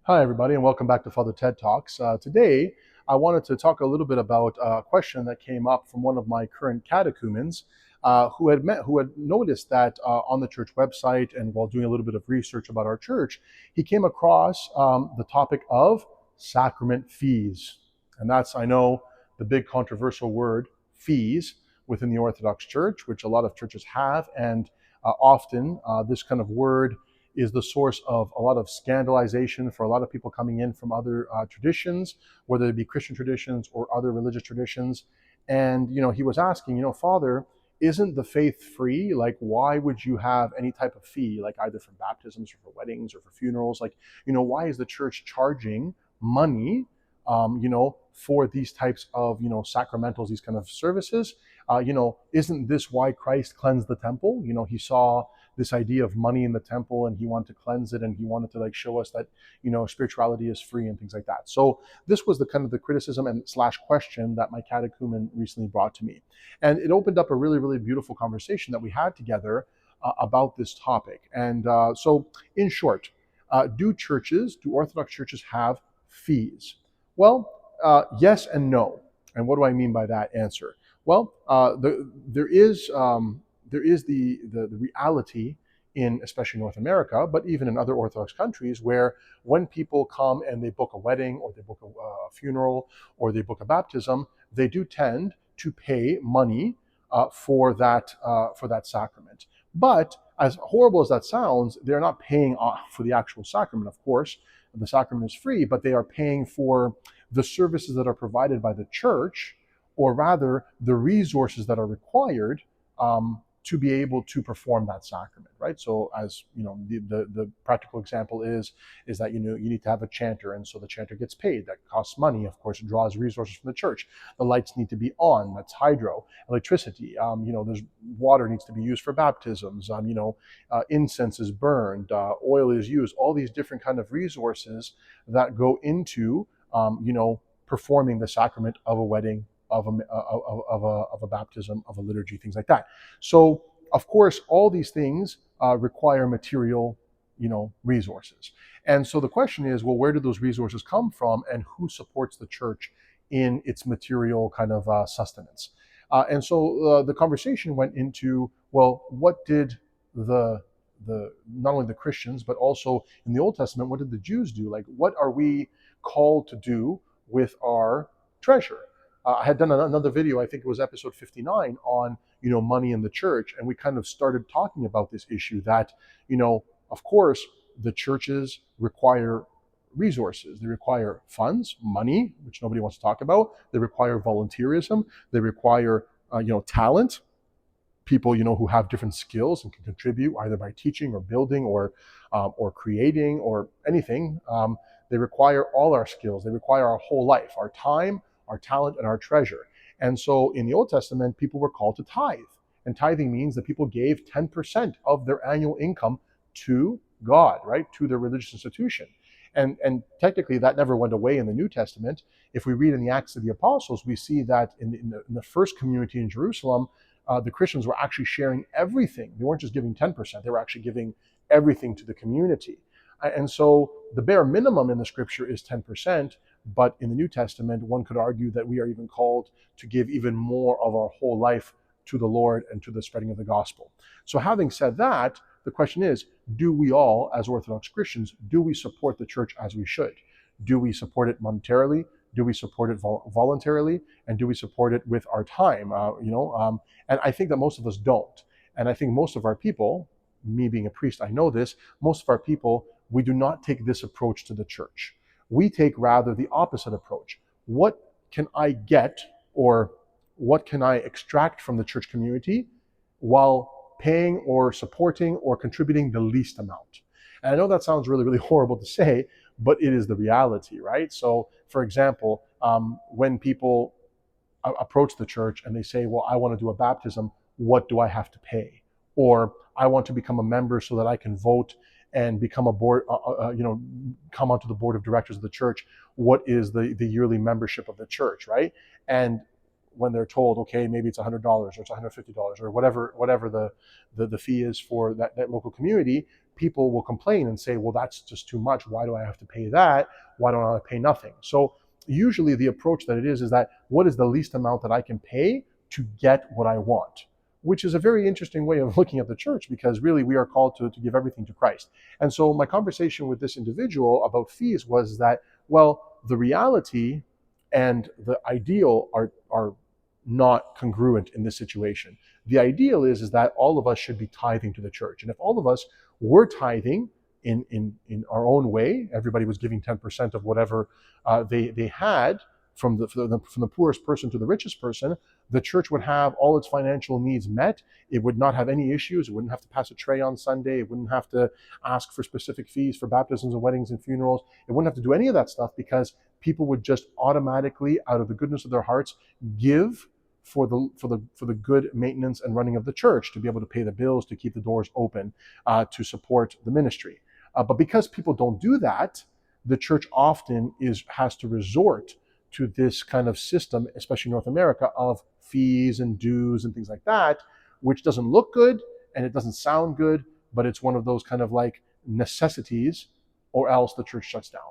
Hi, everybody, and welcome back to Father Ted Talks. Today, I wanted to talk a little bit about a question that came up from one of my current catechumens, who had noticed that on the church website and while doing a little bit of research about our church, he came across the topic of sacrament fees, and that's, I know, the big controversial word fees within the Orthodox Church, which a lot of churches have, and often this kind of word is the source of a lot of scandalization for a lot of people coming in from other traditions, whether it be Christian traditions or other religious traditions. And, he was asking, Father, isn't the faith free? Like, why would you have any type of fee, like either for baptisms or for weddings or for funerals? Like, why is the church charging money, for these types of, sacramentals, these kind of services? Isn't this why Christ cleansed the temple? He saw this idea of money in the temple and he wanted to cleanse it, and he wanted to show us that spirituality is free and things like that. So this was the kind of the criticism and slash question that my catechumen recently brought to me, and it opened up a really, really beautiful conversation that we had together about this topic. And so in short, do Orthodox churches have fees? Well, yes and no. And what do I mean by that answer? Well, there is the reality in especially North America, but even in other Orthodox countries, where when people come and they book a wedding or they book a funeral or they book a baptism, they do tend to pay money for that sacrament. But as horrible as that sounds, they're not paying for the actual sacrament. Of course, the sacrament is free, but they are paying for the services that are provided by the church, or rather the resources that are required to be able to perform that sacrament, right? So, as the practical example is that you need to have a chanter, and so the chanter gets paid. That costs money, of course. It draws resources from the church. The lights need to be on. That's hydro. Electricity. There's water needs to be used for baptisms. Incense is burned. Oil is used. All these different kind of resources that go into performing the sacrament of a wedding, of a baptism, of a liturgy, things like that. So, of course, all these things require material, resources. And so the question is, well, where do those resources come from, and who supports the church in its material kind of sustenance? And so the conversation went into, well, what did the not only the Christians but also in the Old Testament, what did the Jews do? Like, what are we called to do with our treasure? I had done another video, I think it was episode 59, on money in the church, and we kind of started talking about this issue that of course the churches require resources. They require funds, money, which nobody wants to talk about. They require volunteerism. They require talent, people who have different skills and can contribute either by teaching or building or creating or anything. They require all our skills. They require our whole life, our time, our talent, and our treasure. And so in the Old Testament, people were called to tithe. And tithing means that people gave 10% of their annual income to God, right? To their religious institution. And technically that never went away in the New Testament. If we read in the Acts of the Apostles, we see that in the first community in Jerusalem, the Christians were actually sharing everything. They weren't just giving 10%, they were actually giving everything to the community. And so the bare minimum in the scripture is 10%, but in the New Testament, one could argue that we are even called to give even more of our whole life to the Lord and to the spreading of the gospel. So having said that, the question is, do we all, as Orthodox Christians, do we support the church as we should? Do we support it monetarily? Do we support it voluntarily? And do we support it with our time? And I think that most of us don't. And I think most of our people, me being a priest, I know this, most of our people, we do not take this approach to the church. We take rather the opposite approach. What can I get, or what can I extract from the church community while paying or supporting or contributing the least amount? And I know that sounds really, really horrible to say, but it is the reality, right? So, for example, when people approach the church and they say, well, I want to do a baptism, what do I have to pay? Or I want to become a member so that I can vote and become a board, come onto the board of directors of the church. What is the yearly membership of the church, right? And when they're told, okay, maybe it's $100 or it's $150 or whatever the fee is for that local community, people will complain and say, well, that's just too much. Why do I have to pay that? Why don't I pay nothing? So usually the approach that it is that what is the least amount that I can pay to get what I want? Which is a very interesting way of looking at the church, because really we are called to give everything to Christ. And so my conversation with this individual about fees was that, well, the reality and the ideal are not congruent in this situation. The ideal is that all of us should be tithing to the church. And if all of us were tithing in our own way, everybody was giving 10% of whatever they had, from the poorest person to the richest person, the church would have all its financial needs met. It would not have any issues. It wouldn't have to pass a tray on Sunday. It wouldn't have to ask for specific fees for baptisms and weddings and funerals. It wouldn't have to do any of that stuff, because people would just automatically, out of the goodness of their hearts, give for the good maintenance and running of the church, to be able to pay the bills, to keep the doors open, to support the ministry. But because people don't do that, the church often has to resort to this kind of system, especially in North America, of fees and dues and things like that, which doesn't look good and it doesn't sound good, but it's one of those kind of like necessities, or else the church shuts down.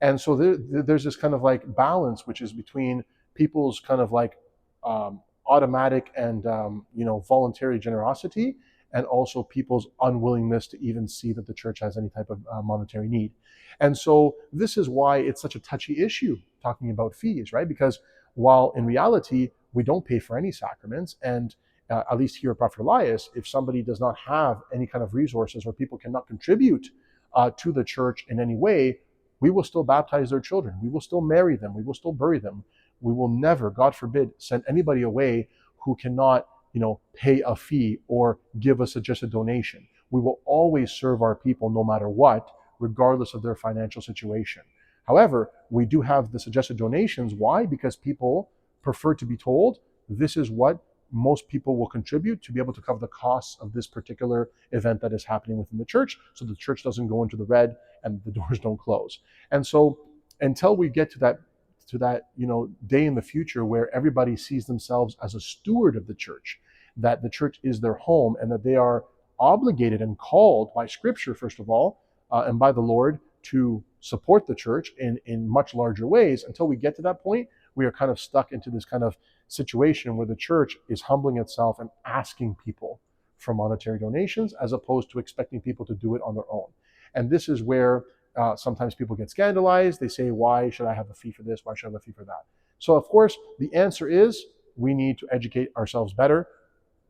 And so there's this kind of like balance, which is between people's kind of like automatic and voluntary generosity, and also people's unwillingness to even see that the church has any type of monetary need. And so this is why it's such a touchy issue talking about fees, right? Because while in reality, we don't pay for any sacraments, and at least here at Prophet Elias, if somebody does not have any kind of resources, or people cannot contribute to the church in any way, we will still baptize their children. We will still marry them. We will still bury them. We will never, God forbid, send anybody away who cannot pay a fee or give a suggested donation. We will always serve our people no matter what, regardless of their financial situation. However, we do have the suggested donations. Why? Because people prefer to be told this is what most people will contribute to be able to cover the costs of this particular event that is happening within the church, so the church doesn't go into the red and the doors don't close. And so until we get to that day in the future where everybody sees themselves as a steward of the church, that the church is their home, and that they are obligated and called by Scripture, first of all, and by the Lord, to support the church in much larger ways. Until we get to that point, we are kind of stuck into this kind of situation where the church is humbling itself and asking people for monetary donations, as opposed to expecting people to do it on their own. And this is where sometimes people get scandalized. They say, why should I have a fee for this? Why should I have a fee for that? So of course, the answer is we need to educate ourselves better.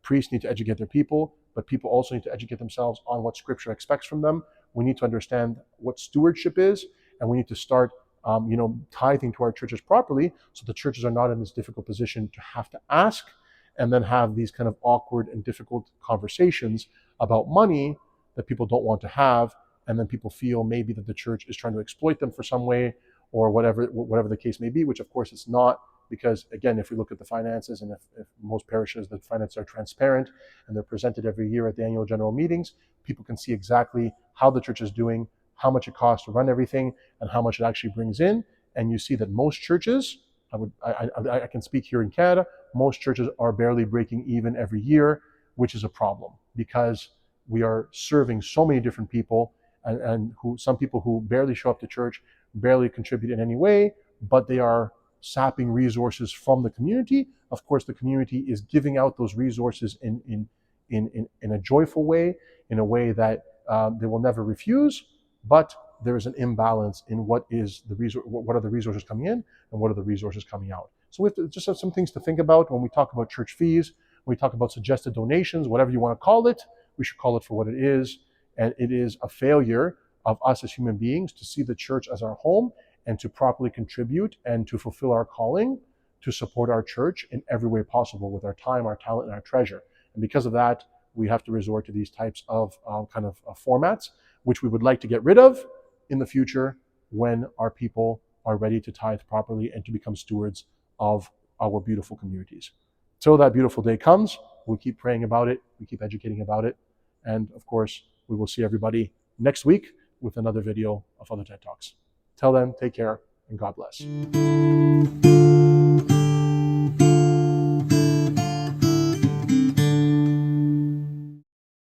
Priests need to educate their people, but people also need to educate themselves on what Scripture expects from them. We need to understand what stewardship is, and we need to start tithing to our churches properly, so the churches are not in this difficult position to have to ask and then have these kind of awkward and difficult conversations about money that people don't want to have, and then people feel maybe that the church is trying to exploit them for some way, or whatever the case may be, which of course it's not. Because again, if we look at the finances, and if most parishes, the finances are transparent and they're presented every year at the annual general meetings, people can see exactly how the church is doing, how much it costs to run everything, and how much it actually brings in. And you see that most churches, I can speak here in Canada, most churches are barely breaking even every year, which is a problem, because we are serving so many different people, and some people who barely show up to church, barely contribute in any way, but they are sapping resources from the community. Of course, the community is giving out those resources in a joyful way, in a way that they will never refuse. But there is an imbalance in what are the resources coming in, and what are the resources coming out. So we have to just have some things to think about when we talk about church fees. When we talk about suggested donations, whatever you want to call it, we should call it for what it is. And it is a failure of us as human beings to see the church as our home, and to properly contribute and to fulfill our calling to support our church in every way possible, with our time, our talent, and our treasure. And because of that, we have to resort to these types of formats, which we would like to get rid of in the future when our people are ready to tithe properly and to become stewards of our beautiful communities. Till that beautiful day comes, we'll keep praying about it, we keep educating about it, and of course, we will see everybody next week with another video of other TED Talks. Till then, take care and God bless.